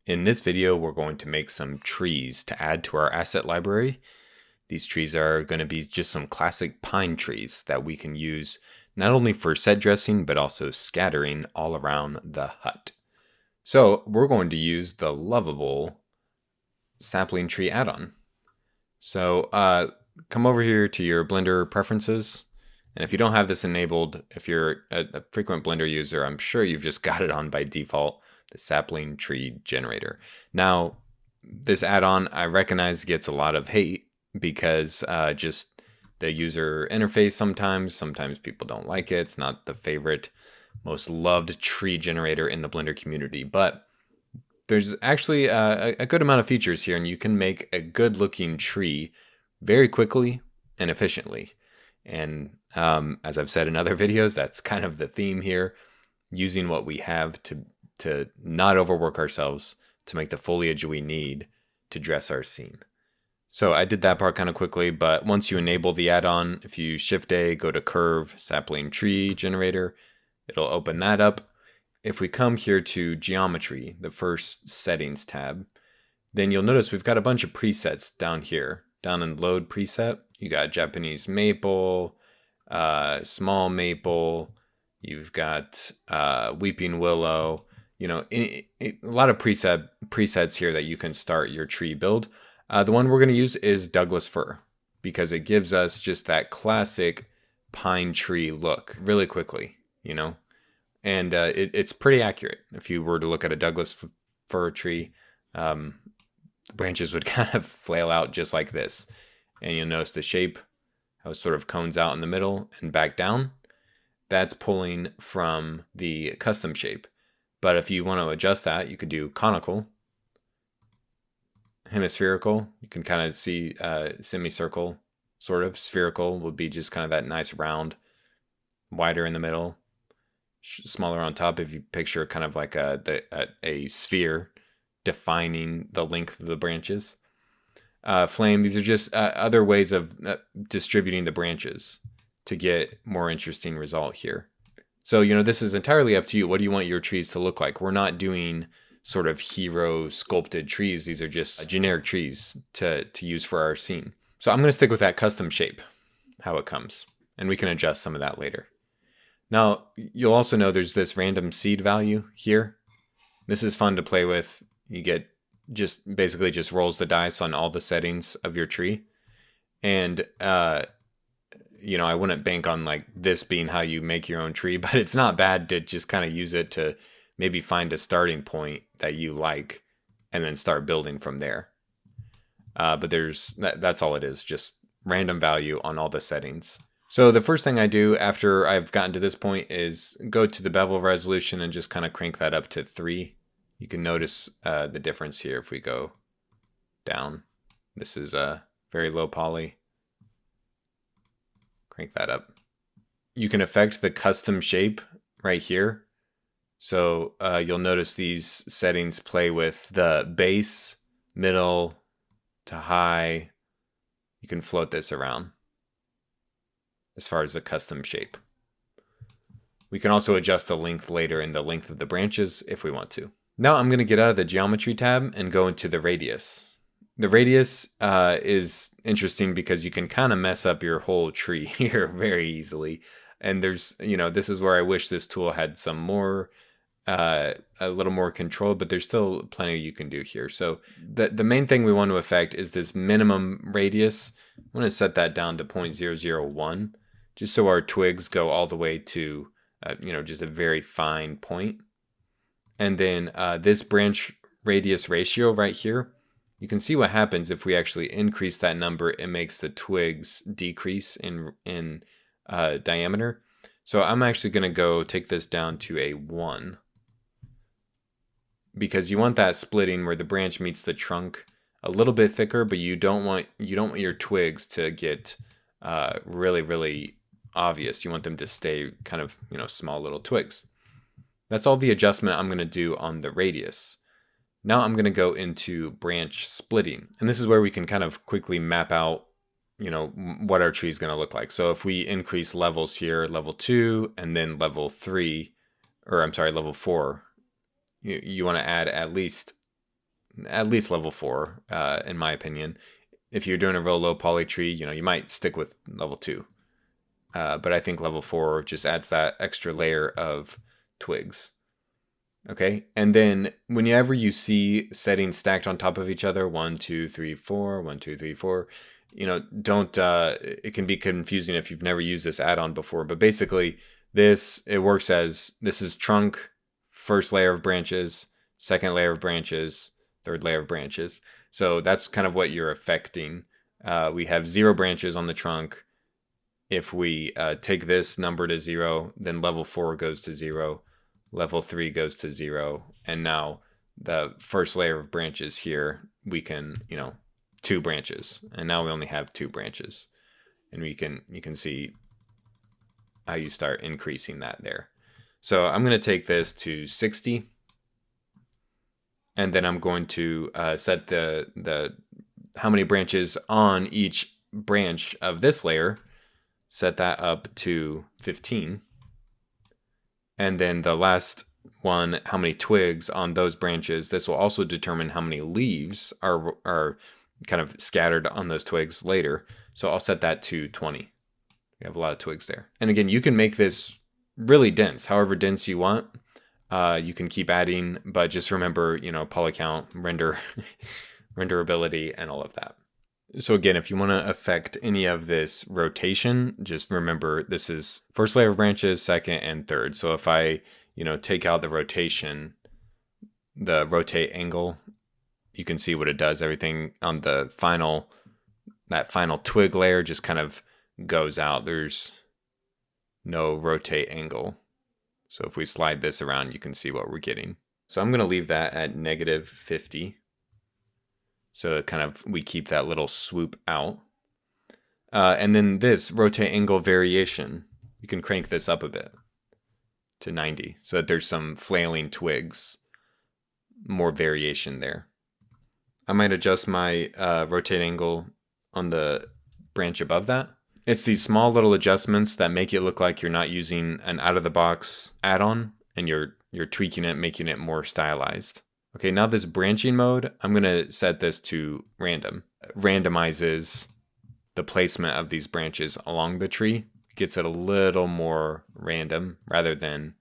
In this video, we're going to make some trees to add to our asset library. These trees are going to be just some classic pine trees that we can use not only for set dressing, but also scattering all around the hut. So we're going to use the lovable sapling tree add-on. So come over here to your Blender preferences. And if you don't have this enabled, if you're a frequent Blender user, I'm sure you've just got it on by default, the sapling tree generator. Now, this add-on I recognize gets a lot of hate because just the user interface sometimes people don't like it. It's not the favorite, most loved tree generator in the Blender community, but there's actually a good amount of features here, and you can make a good looking tree very quickly and efficiently. And as I've said in other videos, that's kind of the theme here, using what we have to not overwork ourselves, to make the foliage we need to dress our scene. So I did that part kind of quickly, but once you enable the add-on, if you Shift-A, go to Curve, Sapling Tree Generator, it'll open that up. If we come here to Geometry, the first Settings tab, then you'll notice we've got a bunch of presets down here. Down in Load Preset, you got Japanese Maple, Small Maple, you've got Weeping Willow, you know, a lot of presets here that you can start your tree build. The one we're going to use is Douglas Fir, because it gives us just that classic pine tree look really quickly, you know, and it's pretty accurate. If you were to look at a Douglas fir tree, the branches would kind of flail out just like this, and you'll notice the shape, how it sort of cones out in the middle and back down. That's pulling from the custom shape. But if you want to adjust that, you could do conical, hemispherical. You can kind of see semicircle, sort of. Spherical would be just kind of that nice round, wider in the middle, smaller on top. If you picture kind of like a sphere defining the length of the branches. Flame, these are just other ways of distributing the branches to get more interesting result here. So, you know, this is entirely up to you. What do you want your trees to look like? We're not doing sort of hero sculpted trees. These are just generic trees to use for our scene. So I'm going to stick with that custom shape, how it comes, and we can adjust some of that later. Now, you'll also know there's this random seed value here. This is fun to play with. You get basically just rolls the dice on all the settings of your tree. And, you know, I wouldn't bank on like this being how you make your own tree, but it's not bad to just kind of use it to maybe find a starting point that you like and then start building from there. But that's all it is, just random value on all the settings. So the first thing I do after I've gotten to this point is go to the bevel resolution and just kind of crank that up to 3. You can notice the difference here if we go down. This is a very low poly. Crank that up. You can affect the custom shape right here. So you'll notice these settings play with the base, middle to high. You can float this around as far as the custom shape. We can also adjust the length later in the length of the branches if we want to. Now I'm going to get out of the Geometry tab and go into the Radius. The Radius is interesting because you can kind of mess up your whole tree here very easily. And there's, you know, this is where I wish this tool had some more, a little more control, but there's still plenty you can do here. So the main thing we want to affect is this minimum radius. I want to set that down to 0.001, just so our twigs go all the way to, you know, just a very fine point. And then this branch radius ratio right here, you can see what happens if we actually increase that number. It makes the twigs decrease in diameter. So I'm actually going to go take this down to a 1, because you want that splitting where the branch meets the trunk a little bit thicker, but you don't want your twigs to get really obvious. You want them to stay kind of, you know, small little twigs. That's all the adjustment I'm going to do on the radius. Now I'm going to go into branch splitting, and this is where we can kind of quickly map out, you know, what our tree is going to look like. So if we increase levels here, level 2 and then level 3, or I'm sorry, level 4, you want to add at least level 4, in my opinion. If you're doing a real low poly tree, you might stick with level 2. But I think level 4 just adds that extra layer of twigs. Okay, and then whenever you see settings stacked on top of each other, 1, 2, 3, 4, 1, 2, 3, 4, don't, it can be confusing if you've never used this add-on before, but basically it works as, this is trunk, first layer of branches, second layer of branches, third layer of branches. So that's kind of what you're affecting. We have 0 branches on the trunk. If we take this number to 0, then level 4 goes to 0. Level 3 goes to 0, and now the first layer of branches here, we can, 2 branches, and now we only have 2 branches, and you can see how you start increasing that there. So I'm going to take this to 60, and then I'm going to set the how many branches on each branch of this layer, set that up to 15. And then the last one, how many twigs on those branches. This will also determine how many leaves are kind of scattered on those twigs later. So I'll set that to 20. We have a lot of twigs there. And again, you can make this really dense, however dense you want. You can keep adding, but just remember, poly count, render, renderability, and all of that. So again, if you want to affect any of this rotation, just remember this is first layer of branches, second and third. So if I, take out the rotation, the rotate angle, you can see what it does. Everything on the that final twig layer just kind of goes out. There's no rotate angle. So if we slide this around, you can see what we're getting. So I'm going to leave that at -50. So we keep that little swoop out. And then this rotate angle variation, you can crank this up a bit to 90 so that there's some flailing twigs, more variation there. I might adjust my rotate angle on the branch above that. It's these small little adjustments that make it look like you're not using an out-of-the-box add-on, and you're tweaking it, making it more stylized. Okay, now this branching mode, I'm going to set this to random. It randomizes the placement of these branches along the tree. It gets it a little more random rather than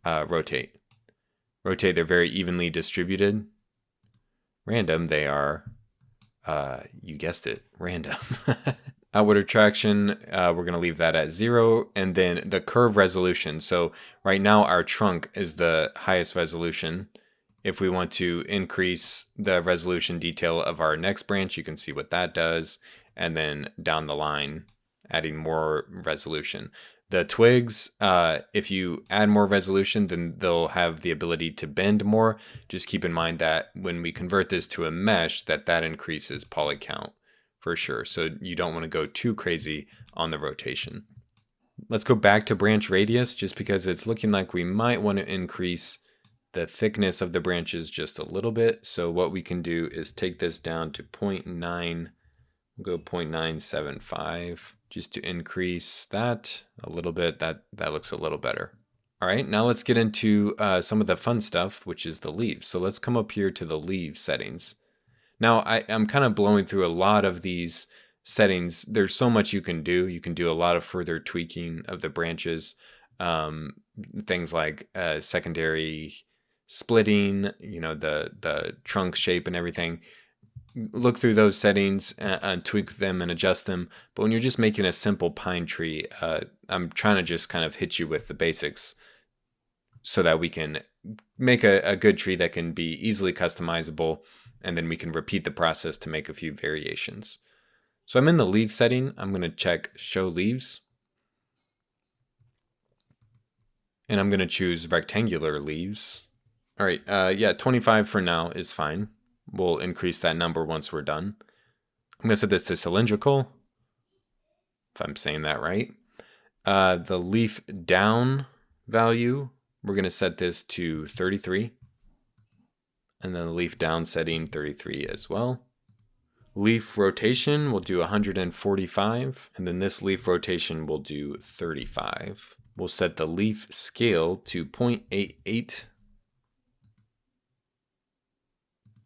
rotate. Rotate, they're very evenly distributed. Random, they are, you guessed it, random. Outward attraction, we're going to leave that at 0. And then the curve resolution. So right now our trunk is the highest resolution. If we want to increase the resolution detail of our next branch, you can see what that does. And then down the line, adding more resolution. The twigs, if you add more resolution, then they'll have the ability to bend more. Just keep in mind that when we convert this to a mesh, that increases poly count for sure. So you don't want to go too crazy on the rotation. Let's go back to branch radius, just because it's looking like we might want to increase the thickness of the branches just a little bit. So what we can do is take this down to 0.9, we'll go 0.975, just to increase that a little bit. That looks a little better. All right, now let's get into some of the fun stuff, which is the leaves. So let's come up here to the leaf settings. Now I'm kind of blowing through a lot of these settings. There's so much you can do. You can do a lot of further tweaking of the branches. Things like secondary splitting, the trunk shape and everything. Look through those settings and tweak them and adjust them. But when you're just making a simple pine tree, I'm trying to just kind of hit you with the basics so that we can make a good tree that can be easily customizable, and then we can repeat the process to make a few variations. So I'm in the leaf setting. I'm going to check show leaves. And I'm going to choose rectangular leaves. All right, yeah, 25 for now is fine. We'll increase that number once we're done. I'm going to set this to cylindrical, if I'm saying that right. The leaf down value, we're going to set this to 33. And then the leaf down setting, 33 as well. Leaf rotation, we'll do 145. And then this leaf rotation, we'll do 35. we'll set the leaf scale to 0.88.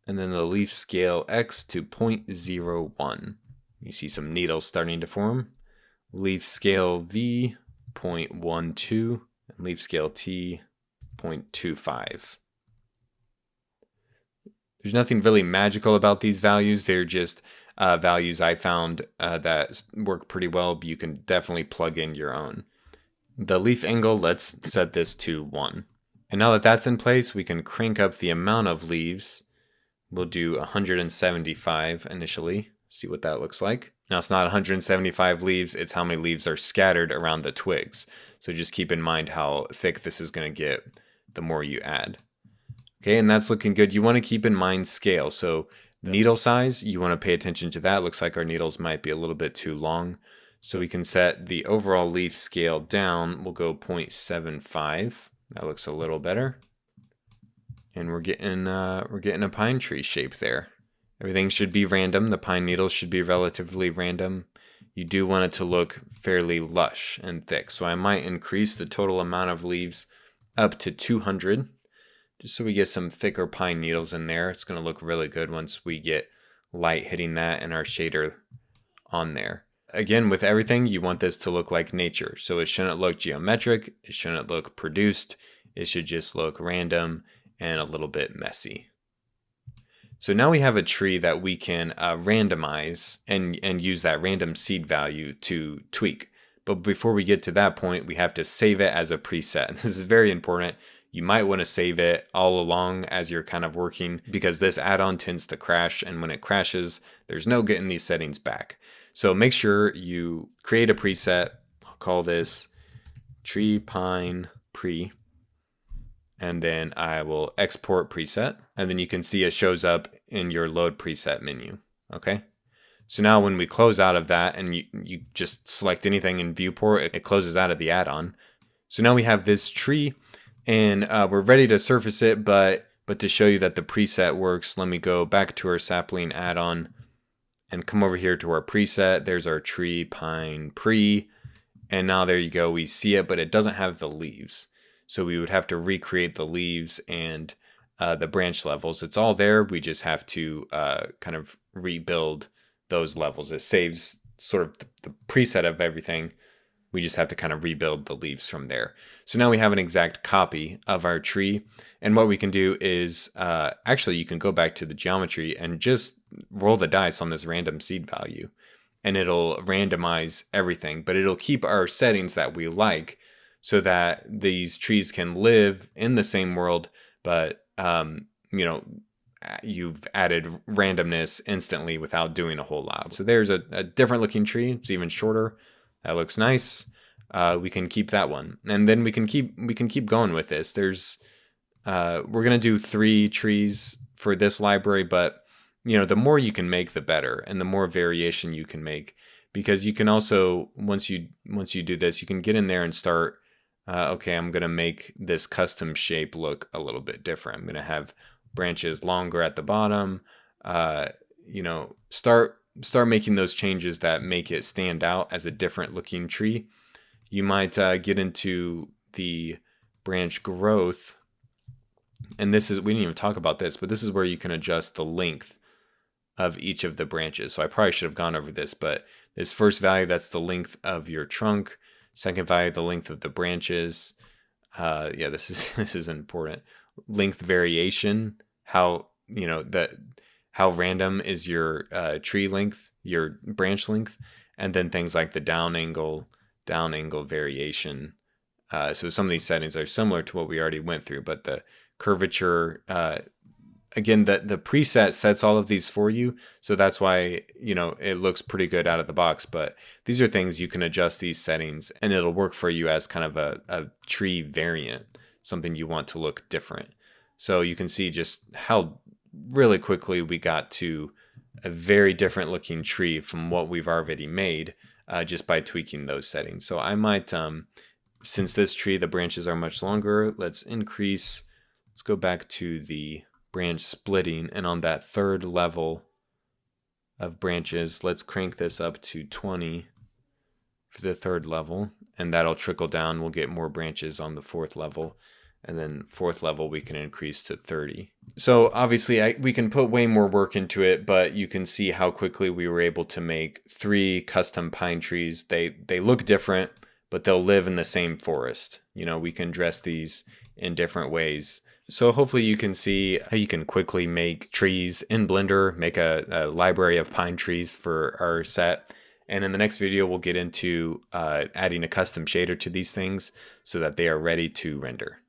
And then the leaf scale X to 0.01. You see some needles starting to form. Leaf scale V, 0.12, and leaf scale T, 0.25. There's nothing really magical about these values. They're just values I found that work pretty well, but you can definitely plug in your own. The leaf angle, let's set this to 1. And now that that's in place, we can crank up the amount of leaves. We'll do 175 initially, see what that looks like. Now it's not 175 leaves, it's how many leaves are scattered around the twigs. So just keep in mind how thick this is going to get the more you add. Okay, and that's looking good. You want to keep in mind scale. So needle size, you want to pay attention to that. Looks like our needles might be a little bit too long. So we can set the overall leaf scale down. We'll go 0.75. That looks a little better. And we're getting a pine tree shape there. Everything should be random. The pine needles should be relatively random. You do want it to look fairly lush and thick. So I might increase the total amount of leaves up to 200, just so we get some thicker pine needles in there. It's going to look really good once we get light hitting that and our shader on there. Again, with everything, you want this to look like nature. So it shouldn't look geometric. It shouldn't look produced. It should just look random and a little bit messy. So now we have a tree that we can randomize and use that random seed value to tweak. But before we get to that point, we have to save it as a preset. This is very important. You might want to save it all along as you're kind of working, because this add-on tends to crash, and when it crashes, there's no getting these settings back. So make sure you create a preset. I'll call this tree pine pre. And then I will export preset, and then you can see it shows up in your load preset menu. Okay. So now when we close out of that and you just select anything in viewport, it closes out of the add-on. So now we have this tree, and we're ready to surface it, but to show you that the preset works, let me go back to our Spapling Addon and come over here to our preset. There's our tree pine pre, and now there you go. We see it, but it doesn't have the leaves. So we would have to recreate the leaves and the branch levels. It's all there. We just have to kind of rebuild those levels. It saves sort of the preset of everything. We just have to kind of rebuild the leaves from there. So now we have an exact copy of our tree. And what we can do is, actually you can go back to the geometry and just roll the dice on this random seed value. And it'll randomize everything, but it'll keep our settings that we like, so that these trees can live in the same world, but you know, you've added randomness instantly without doing a whole lot. So there's a different looking tree. It's even shorter. That looks nice. We can keep that one, and then we can keep going with this. There's we're gonna do 3 trees for this library, but you know, the more you can make, the better, and the more variation you can make, because you can also, once you do this, you can get in there and start. Okay, I'm going to make this custom shape look a little bit different. I'm going to have branches longer at the bottom. You know, start making those changes that make it stand out as a different looking tree. You might get into the branch growth. And this is, we didn't even talk about this, but this is where you can adjust the length of each of the branches. So I probably should have gone over this, but this first value, that's the length of your trunk. Second value, the length of the branches. Yeah, this is important. Length variation, how, you know, how random is your tree length, your branch length, and then things like the down angle variation. So some of these settings are similar to what we already went through, but the curvature, again, the preset sets all of these for you, so that's why, you know, it looks pretty good out of the box. But these are things you can adjust these settings, and it'll work for you as kind of a tree variant, something you want to look different. So you can see just how really quickly we got to a very different looking tree from what we've already made, just by tweaking those settings. So I might, since this tree, the branches are much longer, let's go back to the branch splitting, and on that third level of branches, let's crank this up to 20 for the third level, and that'll trickle down. We'll get more branches on the 4th level, and then 4th level we can increase to 30. So obviously we can put way more work into it, but you can see how quickly we were able to make 3 custom pine trees. They look different, but they'll live in the same forest. You know, we can dress these in different ways. So hopefully you can see how you can quickly make trees in Blender, make a library of pine trees for our set. And in the next video, we'll get into adding a custom shader to these things so that they are ready to render.